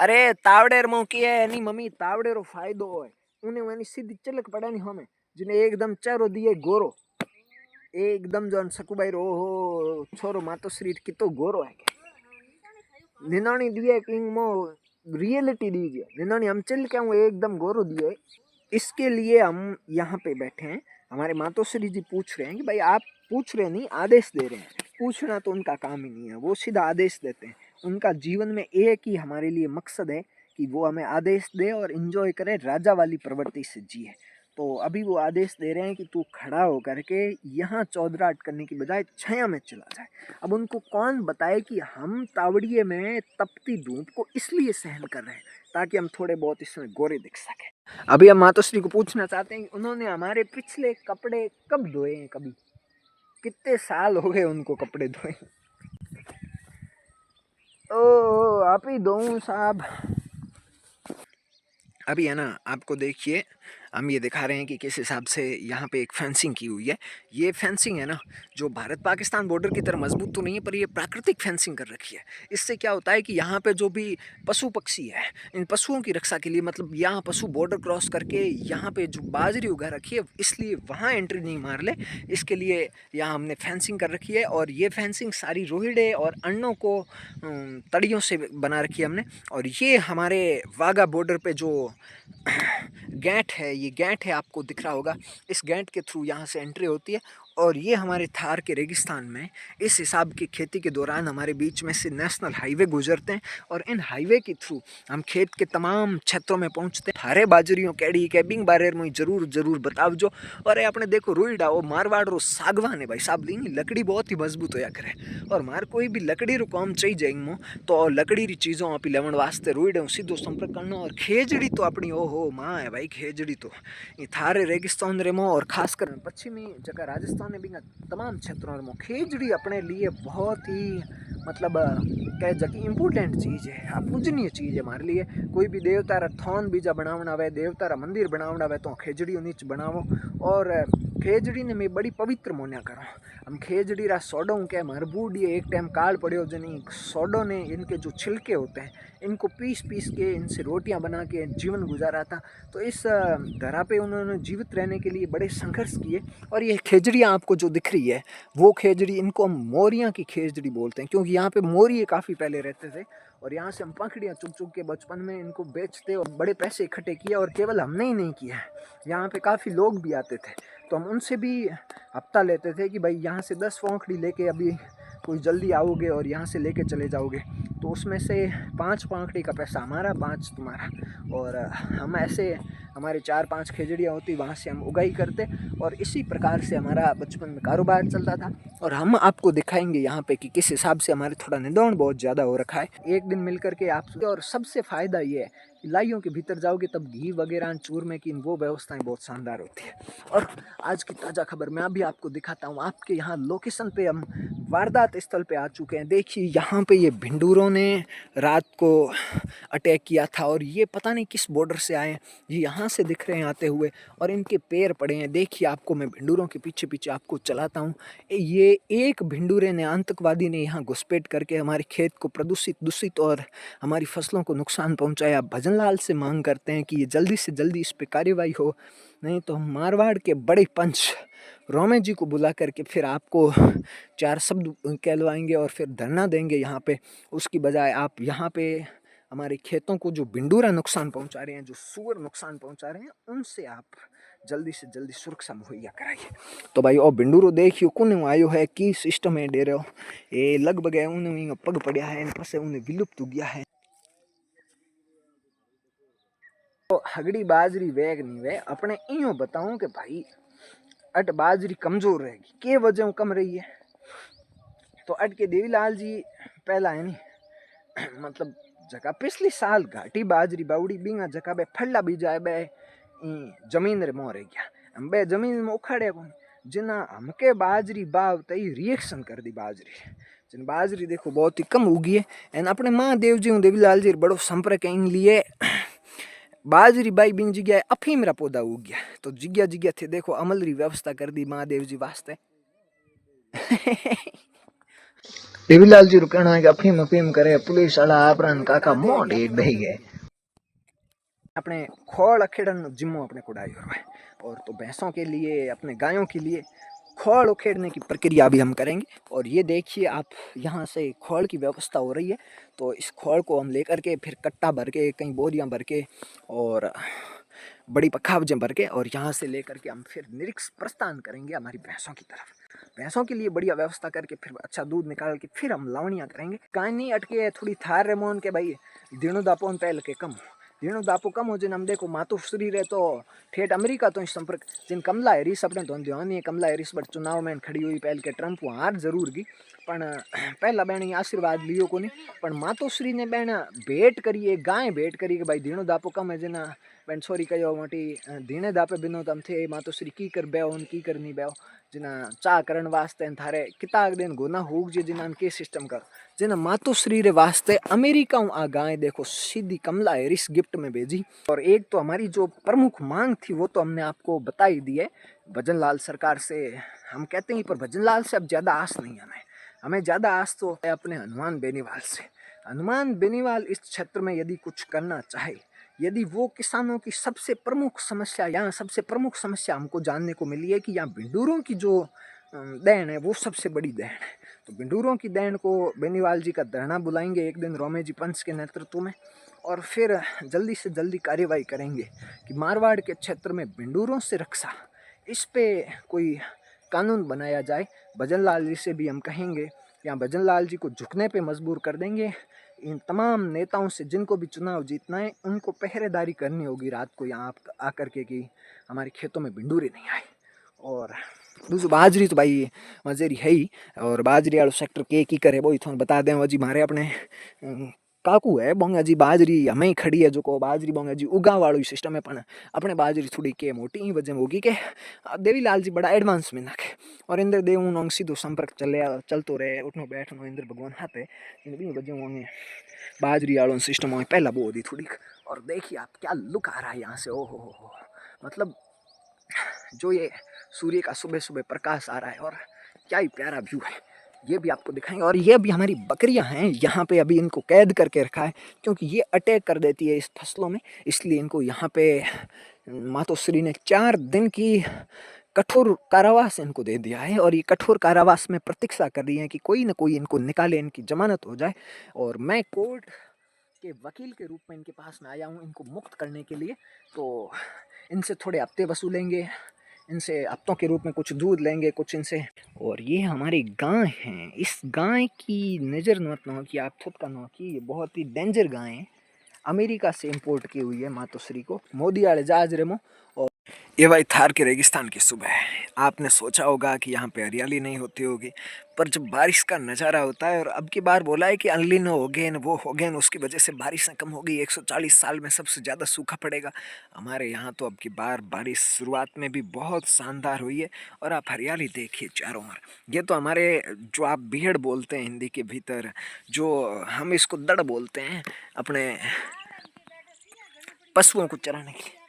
अरे तावडेर मो की है एनी मम्मी तावडेरो फायदो होय उने एनी सीधी चिलक पड़े नी हमें जिने एकदम चेहरो दिए गोरो एकदम जन सकुबाई रो हो छोरो मातोश्री कितो गोरो है निनानी दिए किंग मो रियलिटी दीजिए निनानी हम चिल के हूँ एकदम गोरो दिए। इसके लिए हम यहाँ पे बैठे हैं। हमारे मातोश्री जी पूछ रहे हैं कि भाई आप पूछ रहे नहीं आदेश दे रहे हैं। पूछना तो उनका काम ही नहीं है, वो सीधा आदेश देते हैं। उनका जीवन में एक ही हमारे लिए मकसद है कि वो हमें आदेश दे और एंजॉय करे, राजा वाली प्रवृत्ति से जिए। तो अभी वो आदेश दे रहे हैं कि तू खड़ा हो करके यहाँ चौधराट करने की बजाय छाया में चला जाए। अब उनको कौन बताए कि हम तावड़िए में तपती धूप को इसलिए सहन कर रहे हैं ताकि हम थोड़े बहुत इसमें गोरे दिख सके। अभी हम मातोश्री को पूछना चाहते हैं कि उन्होंने हमारे पिछले कपड़े कब धोए हैं, कभी कितने साल हो गए उनको कपड़े धोए। ओ आप ही दो साहब। अभी है ना, आपको देखिए हम ये दिखा रहे हैं कि किस हिसाब से यहाँ पे एक फेंसिंग की हुई है। ये फेंसिंग है ना, जो भारत पाकिस्तान बॉर्डर की तरह मजबूत तो नहीं है, पर ये प्राकृतिक फेंसिंग कर रखी है। इससे क्या होता है कि यहाँ पे जो भी पशु पक्षी है, इन पशुओं की रक्षा के लिए, मतलब यहाँ पशु बॉर्डर क्रॉस करके यहाँ पे जो बाजरी उगा रखी है इसलिए वहाँ एंट्री नहीं मार ले, इसके लिए यहाँ हमने फेंसिंग कर रखी है। और ये फेंसिंग सारी रोहिड़े और अन्नों को तड़ियों से बना रखी है हमने। और ये हमारे वाघा बॉर्डर पे जो गेट है, ये गेट है आपको दिख रहा होगा, इस गेट के थ्रू यहाँ से एंट्री होती है। और ये हमारे थार के रेगिस्तान में इस हिसाब की खेती के दौरान हमारे बीच में से नेशनल हाईवे गुजरते हैं और इन हाईवे के थ्रू हम खेत के तमाम क्षेत्रों में पहुँचते हैं। थारे बाजरियों कैडी कैबिंग बारेर में जरूर जरूर बताओ जो। और आपने देखो रुईडा वो मारवाड़ रो सागवान है भाई साहब, ली लकड़ी बहुत ही मजबूत होया करे। और मार कोई भी लकड़ी रो काम चाहिए जाएंगे तो लकड़ी री चीज़ों आप लेवन वास्ते रुईडे सीधो संपर्क करना। और खेजड़ी तो अपनी ओहो माँ है भाई, खेजड़ी तो ये थारे रेगिस्तान रेमो और खासकर पश्चिमी जगह राजस्थान ने भी तमाम क्षेत्रों में खेजड़ी अपने लिए बहुत ही मतलब कह जकी इम्पोर्टेंट चीज़ है, पूजनीय चीज़ है हमारे लिए। कोई भी देवता रा थौन बीजा बनावना हुए, देवता रा मंदिर बनावना हुए तो खेजड़ी नीच बनावो। और खेजड़ी ने मैं बड़ी पवित्र मोन्या करो। हम खेजड़ी रा सोडो के मरबूड ये एक टाइम काल पड़े जनी सोडो ने इनके जो छिलके होते हैं इनको पीस पीस के इनसे रोटियां बना के जीवन गुजारा था। तो इस धरा पे उन्होंने जीवित रहने के लिए बड़े संघर्ष किए। और ये खेजड़ियाँ आपको जो दिख रही है वो खेजड़ी, इनको हम मोरियाँ की खेजड़ी बोलते हैं क्योंकि यहाँ पे मोरिये काफ़ी पहले रहते थे। और यहाँ से हम पंखड़ियाँ चुग चुग के बचपन में इनको बेचते और बड़े पैसे इकट्ठे किए। और केवल हमने ही नहीं किया है, यहाँ पे काफ़ी लोग भी आते थे तो हम उनसे भी हफ्ता लेते थे कि भाई यहाँ से 10 पंखड़ी लेके अभी कोई जल्दी आओगे और यहाँ से लेके चले जाओगे तो उसमें से 5 पंखड़ी का पैसा हमारा, 5 तुम्हारा। और हम ऐसे हमारे 4-5 खेजड़ियाँ होती वहाँ से हम उगाई करते और इसी प्रकार से हमारा बचपन में कारोबार चलता था। और हम आपको दिखाएंगे यहाँ पे कि किस हिसाब से हमारे थोड़ा निदौड़ बहुत ज़्यादा हो रखा है। एक दिन मिल करके आप, और सबसे फ़ायदा ये है कि लाइयों के भीतर जाओगे तब घी वगैरह चूरमे की वो व्यवस्थाएं बहुत शानदार होती है। और आज की ताज़ा खबर मैं अभी आपको दिखाता हूँ। आपके यहाँ लोकेशन पे हम वारदात स्थल पे आ चुके हैं। देखिए यहाँ पे ये भिंडूरों ने रात को अटैक किया था और ये पता नहीं किस बॉर्डर से आए हैं, ये यहाँ से दिख रहे हैं आते हुए और इनके पैर पड़े हैं। देखिए आपको मैं भिंडूरों के पीछे पीछे आपको चलाता हूँ। ये एक भिंडूरे ने, आतंकवादी ने यहाँ घुसपैठ करके हमारे खेत को प्रदूषित दूषित और हमारी फसलों को नुकसान पहुँचाया। भजन लाल से मांग करते हैं कि ये जल्दी से जल्दी इस पर कार्रवाई हो, नहीं तो हम मारवाड़ के बड़े पंच रोमे जी को बुला करके फिर आपको 4 शब्द कहलवाएंगे और फिर धरना देंगे यहाँ पे। उसकी बजाय आप यहाँ पे हमारे खेतों को जो भिंडूरा नुकसान पहुँचा रहे हैं, जो सूअर नुकसान पहुँचा रहे हैं, उनसे आप जल्दी से जल्दी सुरक्षा मुहैया कराइए। तो भाई ओ भिंडूरो देखियो कोने आयो है की सिस्टम है डेरो ये लगभग है उन्हें पग पड़ा है पसे उन्हें विलुप्त हो गया है। तो हगड़ी बाजरी वेग नहीं वे अपने इं बताऊं कि भाई अट बाजरी कमजोर रहेगी, के वजह कम रही है। तो अट के देवीलाल जी पहला है नहीं मतलब जगह पिछली साल घाटी बाजरी बावड़ी बींगा जगह बे फल्ला बीजा बे जमीन रे मोह रह गया। हम बे जमीन में उखाड़े कौन जिना हमके बाजरी बाव तई रिएक्शन कर दी बाजरी जिन बाजरी देखो बहुत ही कम उगी है। एन अपने महादेव जी देवीलाल जी बड़ो संपर्क इन लिए बाजरी बाई बिन जगह अफीम रा पौधा उग गया। तो जिग्या जिग्या थे देखो अमल री व्यवस्था कर दी महादेव जी वास्ते। देवीलाल जी कहना है कि अफीम अफीम करे पुलिस वाला आपरान काका मोट एक बही गए अपने खोल अखेड़न जिम्मो अपने कुड़ाई और तो भैंसों के लिए अपने गायों के लिए खोल उखेड़ने की प्रक्रिया भी हम करेंगे। और ये देखिए आप यहाँ से खोल की व्यवस्था हो रही है, तो इस खोल को हम लेकर के फिर कट्टा भर के कहीं बोरियां भर के और बड़ी पखावजें भर के और यहाँ से लेकर के हम फिर निरीक्ष प्रस्थान करेंगे हमारी भैंसों की तरफ। भैंसों के लिए बढ़िया व्यवस्था करके फिर अच्छा दूध निकाल के फिर हम लावणियाँ करेंगे। कहानी अटके थोड़ी थार रे मोन के भाई दिनों दापोन पहल के कम दिनों दापो कम हो जिन हम देखो मातोश्री रे तो ठेठ अमेरिका तो संपर्क जिन कमला हैरिस अपने तो ध्यान कमला हैरिस बट चुनाव में खड़ी हुई पहल के ट्रंप हार जरूर गई पण पहला बहन आशीर्वाद लियो को नहीं पण मातोश्री ने बहन भेंट करी गाय भेंट करी कि भाई दीणो दापो कम है जना बहन सॉरी कहो मोटी दीणे दापे बिनो तम थे मातोश्री की कर बेहो की कर नहीं बेहो जिना चा करण वास्ते थारे किता दिन गुना होग जे जिना के सिस्टम कर जिना मातोश्री रे वास्ते अमेरिका आ गाय देखो सीधी कमला हैरिस गिफ्ट में भेजी। और एक तो हमारी जो प्रमुख मांग थी वो तो हमने आपको बता ही दी है भजन लाल सरकार से हम कहते हैं, पर भजन लाल से अब ज़्यादा आस नहीं हमें ज़्यादा आस तो है अपने हनुमान बेनीवाल से। हनुमान बेनीवाल इस क्षेत्र में यदि कुछ करना चाहे, यदि वो किसानों की सबसे प्रमुख समस्या यहाँ सबसे प्रमुख समस्या हमको जानने को मिली है कि यहाँ भिंडूरों की जो देन है वो सबसे बड़ी देन है, तो भिंडूरों की देन को बेनीवाल जी का धरना बुलाएंगे एक दिन रोमे जी पंच के नेतृत्व में और फिर जल्दी से जल्दी कार्यवाही करेंगे कि मारवाड़ के क्षेत्र में भिंडूरों से रक्षा इस पे कोई कानून बनाया जाए। भजन लाल जी से भी हम कहेंगे या भजन लाल जी को झुकने पे मजबूर कर देंगे। इन तमाम नेताओं से जिनको भी चुनाव जीतना है उनको पहरेदारी करनी होगी रात को यहाँ आकर के कि हमारे खेतों में भिंडूरे नहीं आए। और दूसरी बाजरी तो भाई मजेरी है ही और बाजरी वालों सेक्टर के की करे वो थोड़ा बता दें जी मारे अपने काकू है बोंगा जी बाजरी हमें ही खड़ी है जो को बाजरी बोंगा जी उगा वालों सिस्टम है पण अपने बाजरी थोड़ी के मोटी ही वजह होगी के देवीलाल जी बड़ा एडवांस में नाखे और इंद्र देव नोंग सीधो संपर्क चलतो रहे उठनो बैठनो इंद्र भगवान हाथे इन वजह होंगे बाजरी वालों सिस्टम में पहला वो होती थोड़ी। और देखिए आप क्या लुक आ रहा है यहाँ से ओहो हो मतलब जो ये सूर्य का सुबह सुबह प्रकाश आ रहा है और क्या ही प्यारा व्यू है ये भी आपको दिखाएंगे। और ये भी हमारी बकरियां हैं यहाँ पे अभी इनको कैद करके रखा है क्योंकि ये अटैक कर देती है इस फसलों में, इसलिए इनको यहाँ पे मातोश्री ने 4 दिन की कठोर कारावास इनको दे दिया है और ये कठोर कारावास में प्रतीक्षा कर रही है कि कोई ना कोई इनको निकाले इनकी जमानत हो जाए। और मैं कोर्ट के वकील के रूप में इनके पास में आया हूँ इनको मुक्त करने के लिए, तो इनसे थोड़े हफ्ते वसूलेंगे, इनसे हफ्तों के रूप में कुछ दूध लेंगे कुछ इनसे। और ये हमारी गाय हैं, इस गाय की नज़र मत न कि आप खुद का न कि ये बहुत ही डेंजर गाय है, अमेरिका से इंपोर्ट की हुई है मातोश्री को मोदी वाले जहाज रेमो। और ये भाई थार के रेगिस्तान की सुबह है, आपने सोचा होगा कि यहाँ पे हरियाली नहीं होती होगी पर जब बारिश का नज़ारा होता है और अब की बार बोला है कि अनलिनो हो गए वो हो गए उसकी वजह से बारिशें कम हो गई 140 साल में सबसे ज़्यादा सूखा पड़ेगा हमारे यहाँ, तो अब की बार बारिश शुरुआत में भी बहुत शानदार हुई है। और आप हरियाली देखिए चारों ओर, ये तो हमारे जो आप बीहड़ बोलते हैं हिंदी के भीतर, जो हम इसको दड़ बोलते हैं अपने पशुओं को चराने के लिए,